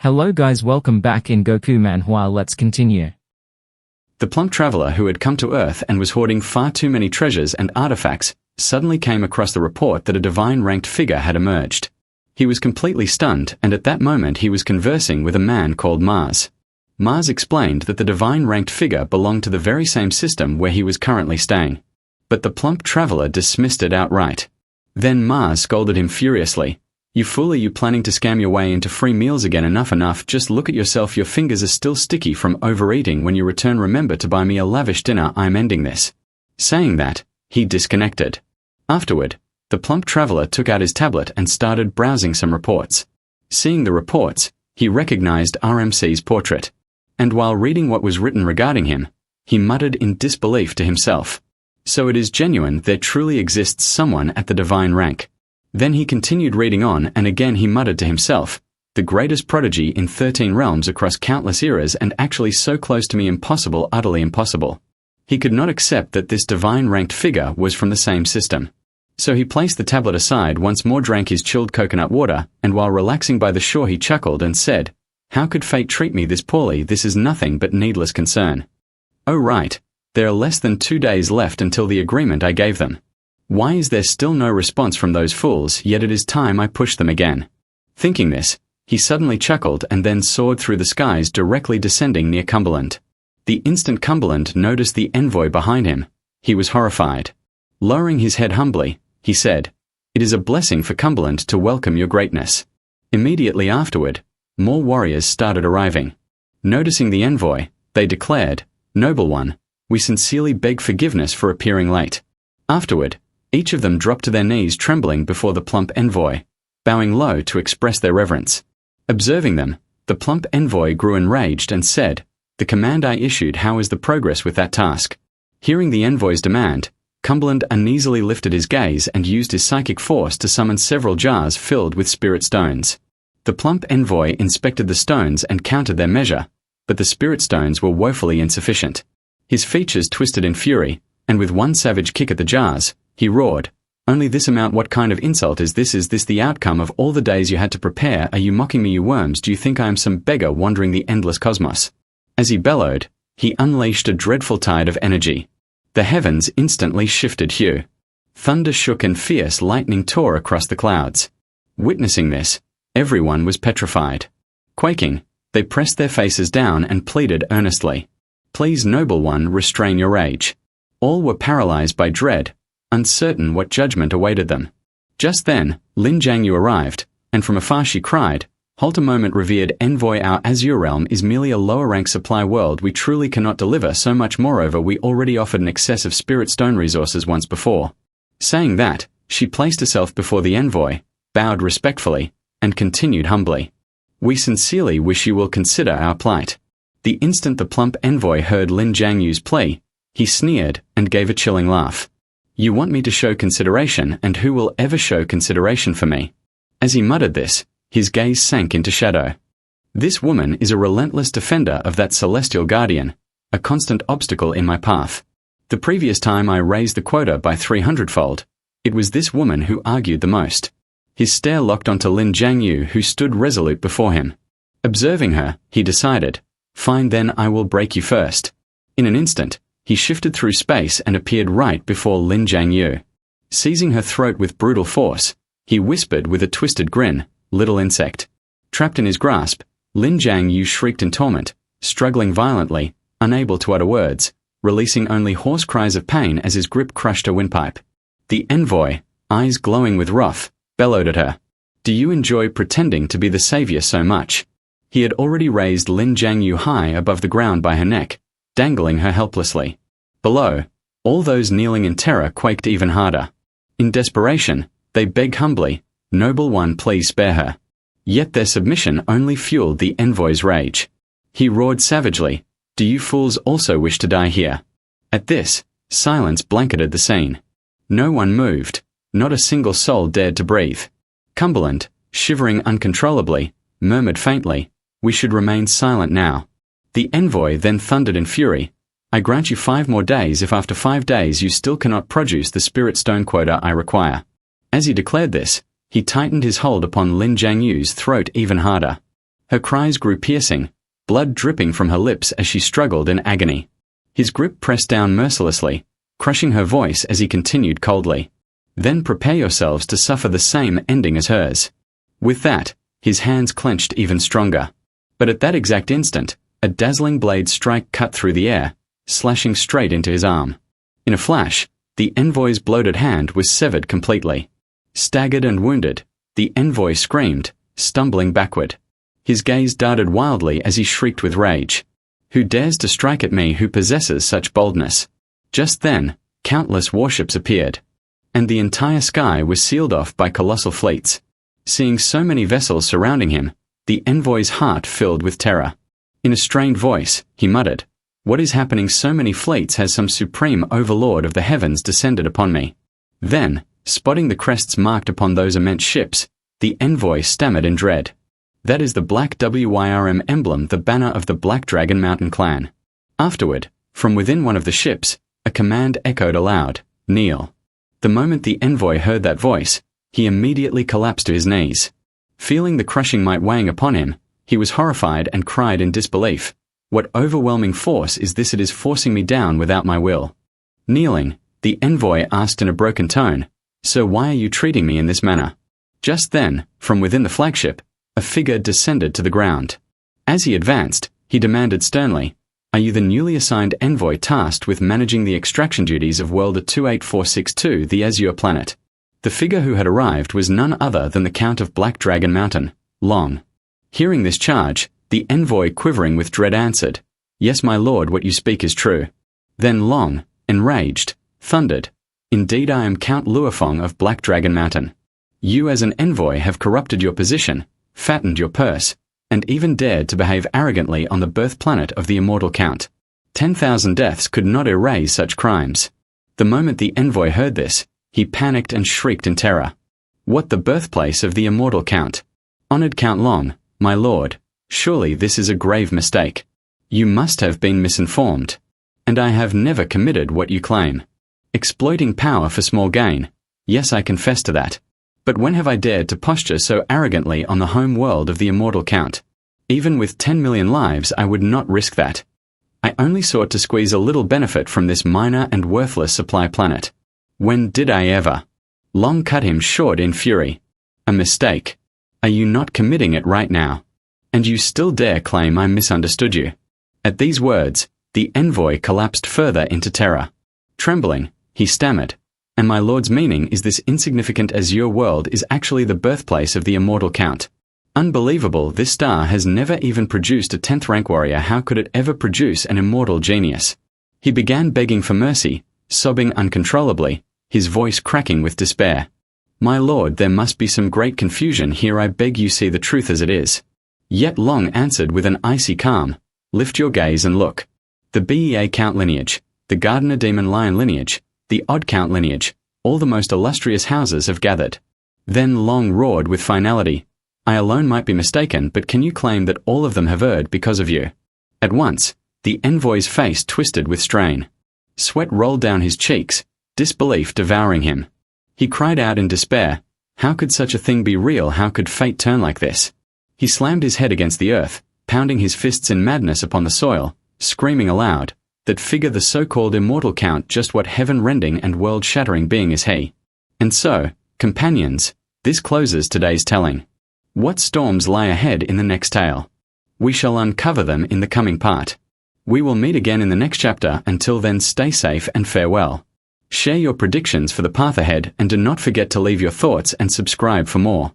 Hello guys, welcome back in Goku Manhwa. Let's continue. The plump traveler who had come to Earth and was hoarding far too many treasures and artifacts suddenly came across the report that a divine ranked figure had emerged. He was completely stunned, and at that moment he was conversing with a man called Mars. Mars explained that the divine ranked figure belonged to the very same system where he was currently staying. But the plump traveler dismissed it outright. Then Mars scolded him furiously. "You fool, are you planning to scam your way into free meals again? Enough, just look at yourself, your fingers are still sticky from overeating. When you return, remember to buy me a lavish dinner, I'm ending this." Saying that, he disconnected. Afterward, the plump traveler took out his tablet and started browsing some reports. Seeing the reports, he recognized RMC's portrait. And while reading what was written regarding him, he muttered in disbelief to himself. So it is genuine, there truly exists someone at the divine rank. Then he continued reading on, and again he muttered to himself, "The greatest prodigy in 13 realms across countless eras, and actually so close to me, impossible, utterly impossible." He could not accept that this divine-ranked figure was from the same system. So he placed the tablet aside, once more drank his chilled coconut water, and while relaxing by the shore he chuckled and said, "How could fate treat me this poorly? This is nothing but needless concern. Oh right, there are less than 2 days left until the agreement I gave them. Why is there still no response from those fools? Yet it is time I push them again." Thinking this, he suddenly chuckled and then soared through the skies, directly descending near Cumberland. The instant Cumberland noticed the envoy behind him, he was horrified. Lowering his head humbly, he said, "It is a blessing for Cumberland to welcome your greatness." Immediately afterward, more warriors started arriving. Noticing the envoy, they declared, "Noble one, we sincerely beg forgiveness for appearing late." Afterward, each of them dropped to their knees, trembling before the plump envoy, bowing low to express their reverence. Observing them, the plump envoy grew enraged and said, "The command I issued, how is the progress with that task?" Hearing the envoy's demand, Cumberland uneasily lifted his gaze and used his psychic force to summon several jars filled with spirit stones. The plump envoy inspected the stones and counted their measure, but the spirit stones were woefully insufficient. His features twisted in fury, and with one savage kick at the jars, he roared, "Only this amount? What kind of insult is this? Is this the outcome of all the days you had to prepare? Are you mocking me, you worms? Do you think I am some beggar wandering the endless cosmos?" As he bellowed, he unleashed a dreadful tide of energy. The heavens instantly shifted hue. Thunder shook and fierce lightning tore across the clouds. Witnessing this, everyone was petrified. Quaking, they pressed their faces down and pleaded earnestly, "Please, noble one, restrain your rage." All were paralyzed by dread, uncertain what judgment awaited them. Just then, Lin Jiangyu arrived, and from afar she cried, "Halt a moment, revered envoy, our Azure realm is merely a lower-rank supply world. We truly cannot deliver so much. Moreover, we already offered an excess of spirit stone resources once before." Saying that, she placed herself before the envoy, bowed respectfully, and continued humbly, "We sincerely wish you will consider our plight." The instant the plump envoy heard Lin Jiangyu's plea, he sneered and gave a chilling laugh. "You want me to show consideration, and who will ever show consideration for me?" As he muttered this, his gaze sank into shadow. "This woman is a relentless defender of that celestial guardian, a constant obstacle in my path. The previous time I raised the quota by 300-fold, it was this woman who argued the most." His stare locked onto Lin Jiangyu, who stood resolute before him. Observing her, he decided, "Fine then, I will break you first." In an instant, he shifted through space and appeared right before Lin Jiangyu. Seizing her throat with brutal force, he whispered with a twisted grin, "Little insect." Trapped in his grasp, Lin Jiangyu shrieked in torment, struggling violently, unable to utter words, releasing only hoarse cries of pain as his grip crushed her windpipe. The envoy, eyes glowing with wrath, bellowed at her, "Do you enjoy pretending to be the savior so much?" He had already raised Lin Jiangyu high above the ground by her neck, dangling her helplessly. Below, all those kneeling in terror quaked even harder. In desperation, they begged humbly, "Noble one, please spare her." Yet their submission only fueled the envoy's rage. He roared savagely, "Do you fools also wish to die here?" At this, silence blanketed the scene. No one moved, not a single soul dared to breathe. Cumberland, shivering uncontrollably, murmured faintly, "We should remain silent now." The envoy then thundered in fury, "I grant you 5 more days if after 5 days you still cannot produce the spirit stone quota I require." As he declared this, he tightened his hold upon Lin Jiangyu's throat even harder. Her cries grew piercing, blood dripping from her lips as she struggled in agony. His grip pressed down mercilessly, crushing her voice as he continued coldly. Then prepare yourselves to suffer the same ending as hers. With that, his hands clenched even stronger. But at that exact instant, a dazzling blade strike cut through the air, slashing straight into his arm. In a flash, the envoy's bloated hand was severed completely. Staggered and wounded, the envoy screamed, stumbling backward. His gaze darted wildly as he shrieked with rage. Who dares to strike at me who possesses such boldness? Just then, countless warships appeared, and the entire sky was sealed off by colossal fleets. Seeing so many vessels surrounding him, the envoy's heart filled with terror. In a strained voice, he muttered, "What is happening? So many fleets has some supreme overlord of the heavens descended upon me." Then, spotting the crests marked upon those immense ships, the envoy stammered in dread. "That is the Black WYRM emblem, the banner of the Black Dragon Mountain clan." Afterward, from within one of the ships, a command echoed aloud, "Kneel." The moment the envoy heard that voice, he immediately collapsed to his knees. Feeling the crushing might weighing upon him, he was horrified and cried in disbelief, "What overwhelming force is this? It is forcing me down without my will." Kneeling, the envoy asked in a broken tone, "Sir, why are you treating me in this manner?" Just then, from within the flagship, a figure descended to the ground. As he advanced, he demanded sternly, "Are you the newly assigned envoy tasked with managing the extraction duties of World 28462, the Azure planet?" The figure who had arrived was none other than the Count of Black Dragon Mountain, Long. Hearing this charge, the envoy, quivering with dread, answered, "Yes, my lord, what you speak is true." Then Long, enraged, thundered, "Indeed, I am Count Luofeng of Black Dragon Mountain. You as an envoy have corrupted your position, fattened your purse, and even dared to behave arrogantly on the birth planet of the immortal Count. 10,000 deaths could not erase such crimes." The moment the envoy heard this, he panicked and shrieked in terror. "What, the birthplace of the immortal Count? Honored Count Long, my lord, surely this is a grave mistake. You must have been misinformed. And I have never committed what you claim. Exploiting power for small gain. Yes, I confess to that. But when have I dared to posture so arrogantly on the home world of the immortal Count? Even with 10 million lives, I would not risk that. I only sought to squeeze a little benefit from this minor and worthless supply planet. When did I ever?" Long cut him short in fury. "A mistake. Are you not committing it right now? And you still dare claim I misunderstood you?" At these words, the envoy collapsed further into terror. Trembling, he stammered, "And my lord's meaning is this insignificant Azure world is actually the birthplace of the immortal Count. Unbelievable, this star has never even produced a 10th rank warrior. How could it ever produce an immortal genius?" He began begging for mercy, sobbing uncontrollably, his voice cracking with despair. "My lord, there must be some great confusion here. I beg you see the truth as it is." Yet Long answered with an icy calm, "Lift your gaze and look. The BEA Count lineage, the Gardener Demon Lion lineage, the Odd Count lineage, all the most illustrious houses have gathered." Then Long roared with finality, "I alone might be mistaken, but can you claim that all of them have erred because of you?" At once, the envoy's face twisted with strain. Sweat rolled down his cheeks, disbelief devouring him. He cried out in despair, "How could such a thing be real? How could fate turn like this?" He slammed his head against the earth, pounding his fists in madness upon the soil, screaming aloud, "That figure, the so-called immortal Count, just what heaven-rending and world-shattering being is he?" And so, companions, this closes today's telling. What storms lie ahead in the next tale? We shall uncover them in the coming part. We will meet again in the next chapter. Until then, stay safe and farewell. Share your predictions for the path ahead, and do not forget to leave your thoughts and subscribe for more.